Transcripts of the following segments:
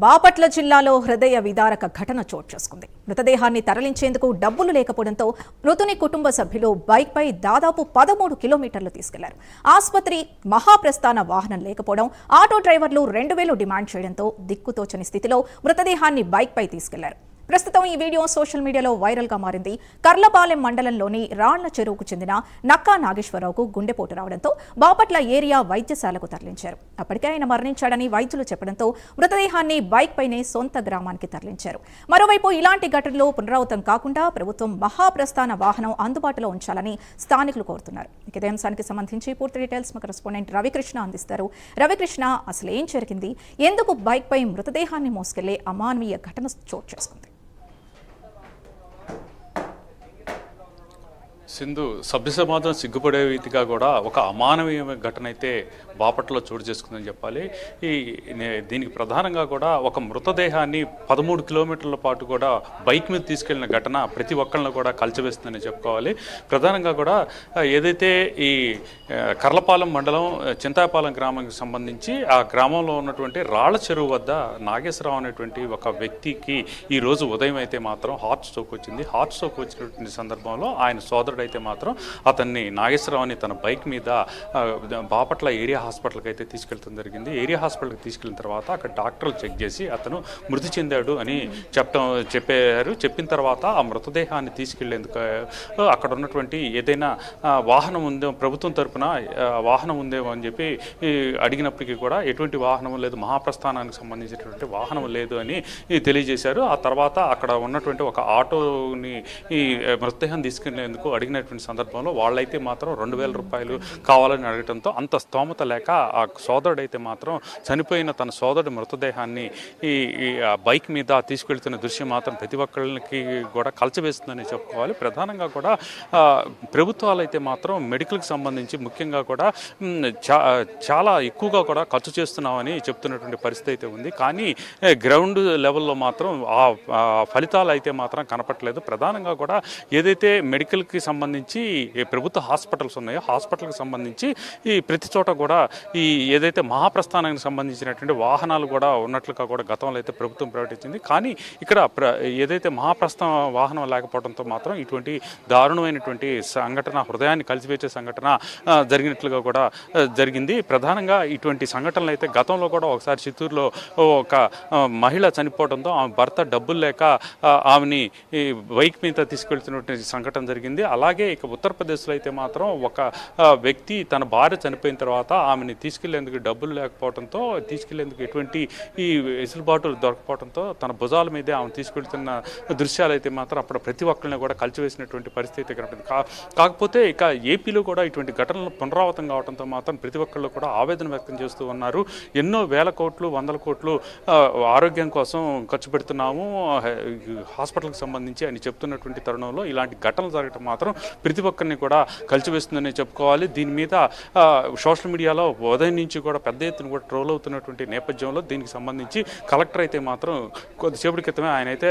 బాపట్ల జిల్లాలో హృదయ విదారక ఘటన చోటు చేసుకుంది. మృతదేహాన్ని తరలించేందుకు డబ్బులు లేకపోవడంతో మృతుని కుటుంబ సభ్యులు బైక్పై దాదాపు 13 కిలోమీటర్లు తీసుకెళ్లారు. ఆసుపత్రి మహాప్రస్థాన వాహనం లేకపోవడం, ఆటో డ్రైవర్లు 2000 డిమాండ్ చేయడంతో దిక్కుతోచని స్థితిలో మృతదేహాన్ని బైక్పై తీసుకెళ్లారు. ప్రస్తుతం ఈ వీడియో సోషల్ మీడియాలో వైరల్గా మారింది. కర్లపాలెం మండలంలోని రాళ్ల చెరువుకు చెందిన నక్కా నాగేశ్వరరావుకు గుండెపోటు రావడంతో బాపట్ల ఏరియా వైద్యశాలకు తరలించారు. అప్పటికే ఆయన మరణించాడని వైద్యులు చెప్పడంతో మృతదేహాన్ని బైక్ పైనే సొంత గ్రామానికి తరలించారు. మరోవైపు ఇలాంటి ఘటనలు పునరావృతం కాకుండా ప్రభుత్వం మహాప్రస్థాన వాహనం అందుబాటులో ఉంచాలని స్థానికులు కోరుతున్నారు. ఇదే అంశానికి సంబంధించి పూర్తి డీటెయిల్స్ మా కరెస్పాండెంట్ రవికృష్ణ అందిస్తారు. రవికృష్ణ, అసలు ఏం జరిగింది? ఎందుకు బైక్ పై మృతదేహాన్ని మోసుకెళ్లే అమానవీయ ఘటన చోటు చేసుకుంది? సింధు, సభ్య సమాజం సిగ్గుపడే రీతిగా కూడా ఒక అమానవీయ ఘటన అయితే బాపట్లలో చోటు చేసుకుందని చెప్పాలి. దీనికి ప్రధానంగా కూడా ఒక మృతదేహాన్ని 13 కిలోమీటర్ల పాటు కూడా బైక్ మీద తీసుకెళ్లిన ఘటన ప్రతి ఒక్కరిని కూడా కలిచివేస్తుందని చెప్పుకోవాలి. ప్రధానంగా కూడా ఏదైతే ఈ కర్లపాలెం మండలం చింతాపాలెం గ్రామానికి సంబంధించి ఆ గ్రామంలో ఉన్నటువంటి రాళ్ల చెరువు వద్ద నాగేశ్వరరావు అనేటువంటి ఒక వ్యక్తికి ఈరోజు ఉదయం అయితే మాత్రం హార్ట్ స్ట్రోక్ వచ్చింది. హార్ట్ స్ట్రోక్ వచ్చినటువంటి సందర్భంలో ఆయన సోదరుడు అయితే మాత్రం అతన్ని నాగేశ్వరరావుని తన బైక్ మీద బాపట్ల ఏరియా హాస్పిటల్కి అయితే తీసుకెళ్తాం జరిగింది. ఏరియా హాస్పిటల్కి తీసుకెళ్ళిన తర్వాత అక్కడ డాక్టర్లు చెక్ చేసి అతను మృతి చెందాడు అని చెప్పారు. చెప్పిన తర్వాత ఆ మృతదేహాన్ని తీసుకెళ్లేందుకు అక్కడ ఉన్నటువంటి ఏదైనా వాహనం ఉందో, ప్రభుత్వం తరపున వాహనం ఉందేమో అని చెప్పి అడిగినప్పటికీ కూడా ఎటువంటి వాహనం లేదు, మహాప్రస్థానానికి సంబంధించినటువంటి వాహనం లేదు అని తెలియజేశారు. ఆ తర్వాత అక్కడ ఉన్నటువంటి ఒక ఆటోని ఈ మృతదేహం తీసుకెళ్లేందుకు అడిగినటువంటి సందర్భంలో వాళ్ళైతే మాత్రం 2000 రూపాయలు కావాలని అడగడంతో అంత స్తోమత లేక ఆ సోదరుడైతే మాత్రం చనిపోయిన తన సోదరుడి మృతదేహాన్ని ఈ బైక్ మీద తీసుకెళ్తున్న దృశ్యం మాత్రం ప్రతి ఒక్కరికి కూడా కలిచివేస్తుందని చెప్పుకోవాలి. ప్రధానంగా కూడా ప్రభుత్వాలు అయితే మాత్రం మెడికల్కి సంబంధించి ముఖ్యంగా కూడా చాలా ఎక్కువగా కూడా ఖర్చు చేస్తున్నామని చెప్తున్నటువంటి పరిస్థితి అయితే ఉంది. కానీ గ్రౌండ్ లెవెల్లో మాత్రం ఆ ఫలితాలు అయితే మాత్రం కనపట్లేదు. ప్రధానంగా కూడా ఏదైతే మెడికల్కి సంబంధించి ప్రభుత్వ హాస్పిటల్స్ ఉన్నాయో హాస్పిటల్కి సంబంధించి ఈ ప్రతి చోట కూడా ఈ ఏదైతే మహాప్రస్థానానికి సంబంధించినటువంటి వాహనాలు కూడా ఉన్నట్లుగా కూడా గతంలో అయితే ప్రభుత్వం ప్రకటించింది. కానీ ఇక్కడ ఏదైతే మహాప్రస్థాన వాహనం లేకపోవడంతో మాత్రం ఇటువంటి దారుణమైనటువంటి సంఘటన, హృదయాన్ని కలిసివేసే సంఘటన జరిగినట్లుగా కూడా జరిగింది. ప్రధానంగా ఇటువంటి సంఘటనలు అయితే గతంలో కూడా ఒకసారి చిత్తూరులో ఒక మహిళ చనిపోవడంతో ఆమె భర్త డబ్బులు లేక ఆమెని బైక్ మీద తీసుకెళ్తున్నటువంటి సంఘటన జరిగింది. అలాగే ఇక ఉత్తరప్రదేశ్లో అయితే మాత్రం ఒక వ్యక్తి తన భార్య చనిపోయిన తర్వాత ఆమెని తీసుకెళ్లేందుకు డబ్బులు లేకపోవడంతో, తీసుకెళ్లేందుకు ఎటువంటి ఈ వెసులుబాటు దొరకపోవడంతో తన భుజాల మీదే ఆమెను తీసుకెళ్తున్న దృశ్యాలు అయితే మాత్రం అప్పుడు ప్రతి ఒక్కరిని కూడా కలిచివేసినటువంటి పరిస్థితి కనపడింది. కాకపోతే ఇక ఏపీలో కూడా ఇటువంటి ఘటనలు పునరావృతం కావడంతో మాత్రం ప్రతి ఒక్కళ్ళు కూడా ఆవేదన వ్యక్తం చేస్తూ ఉన్నారు. ఎన్నో వేల కోట్లు, వందల కోట్లు ఆరోగ్యం కోసం ఖర్చు పెడుతున్నాము హాస్పిటల్కి సంబంధించి అని చెప్తున్నటువంటి తరుణంలో ఇలాంటి ఘటనలు జరగడం మాత్రం ప్రతి ఒక్కరిని కూడా కలిసివేస్తుందని చెప్పుకోవాలి. దీని మీద సోషల్ మీడియాలో ఉదయం నుంచి కూడా పెద్ద ఎత్తున కూడా ట్రోల్ అవుతున్నటువంటి నేపథ్యంలో దీనికి సంబంధించి కలెక్టర్ అయితే మాత్రం కొద్దిసేపటి క్రితమే ఆయన అయితే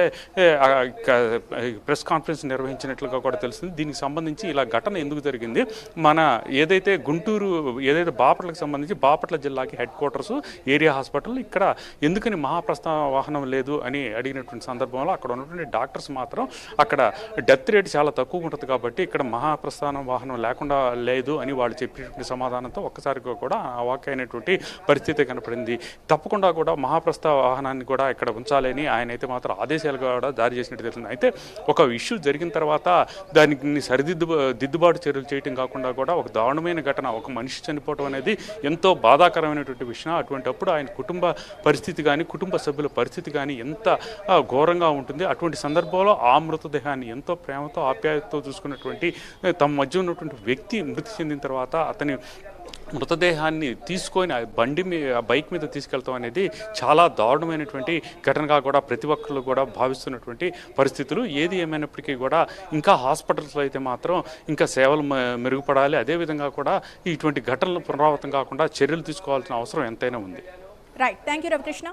ప్రెస్ కాన్ఫరెన్స్ నిర్వహించినట్లుగా కూడా తెలిసింది. దీనికి సంబంధించి ఇలా ఘటన ఎందుకు జరిగింది, మన ఏదైతే గుంటూరు ఏదైతే బాపట్లకు సంబంధించి బాపట్ల జిల్లాకి హెడ్ క్వార్టర్స్ ఏరియా హాస్పిటల్, ఇక్కడ ఎందుకని మహాప్రస్థాన వాహనం లేదు అని అడిగినటువంటి సందర్భంలో అక్కడ ఉన్నటువంటి డాక్టర్స్ మాత్రం అక్కడ డెత్ రేట్ చాలా తక్కువ ఉంటుంది కాబట్టి ఇక్కడ మహాప్రస్థానం వాహనం లేకుండా లేదు అని వాళ్ళు చెప్పినటువంటి సమాధానంతో ఒక్కసారిగా కూడా అవాక్కైనటువంటి పరిస్థితి కనపడింది. తప్పకుండా కూడా మహాప్రస్థ వాహనాన్ని కూడా ఇక్కడ ఉంచాలని ఆయన అయితే మాత్రం ఆదేశాలు కూడా జారీ చేసినట్టు తెలిసింది. అయితే ఒక ఇష్యూ జరిగిన తర్వాత దానికి దిద్దుబాటు చర్యలు చేయడం కాకుండా కూడా ఒక దారుణమైన ఘటన, ఒక మనిషి చనిపోవడం అనేది ఎంతో బాధాకరమైనటువంటి విషయం. అటువంటిప్పుడు ఆయన కుటుంబ పరిస్థితి కానీ, కుటుంబ సభ్యుల పరిస్థితి కానీ ఎంత ఘోరంగా ఉంటుంది. అటువంటి సందర్భంలో ఆ మృతదేహాన్ని ఎంతో ప్రేమతో, ఆప్యాయతతో చూసుకున్నటువంటి తమ మధ్య ఉన్నటువంటి వ్యక్తి మృతి చెందిన తర్వాత అతని మృతదేహాన్ని తీసుకొని బైక్ మీద తీసుకెళ్తాం అనేది చాలా దారుణమైనటువంటి ఘటనగా కూడా ప్రతి ఒక్కళ్ళు కూడా భావిస్తున్నటువంటి పరిస్థితులు. ఏది ఏమైనప్పటికీ కూడా ఇంకా హాస్పిటల్స్లో అయితే మాత్రం ఇంకా సేవలు మెరుగుపడాలి. అదేవిధంగా కూడా ఇటువంటి ఘటనలు పునరావృతం కాకుండా చర్యలు తీసుకోవాల్సిన అవసరం ఎంతైనా ఉంది. Right, thank you Ravikrishna.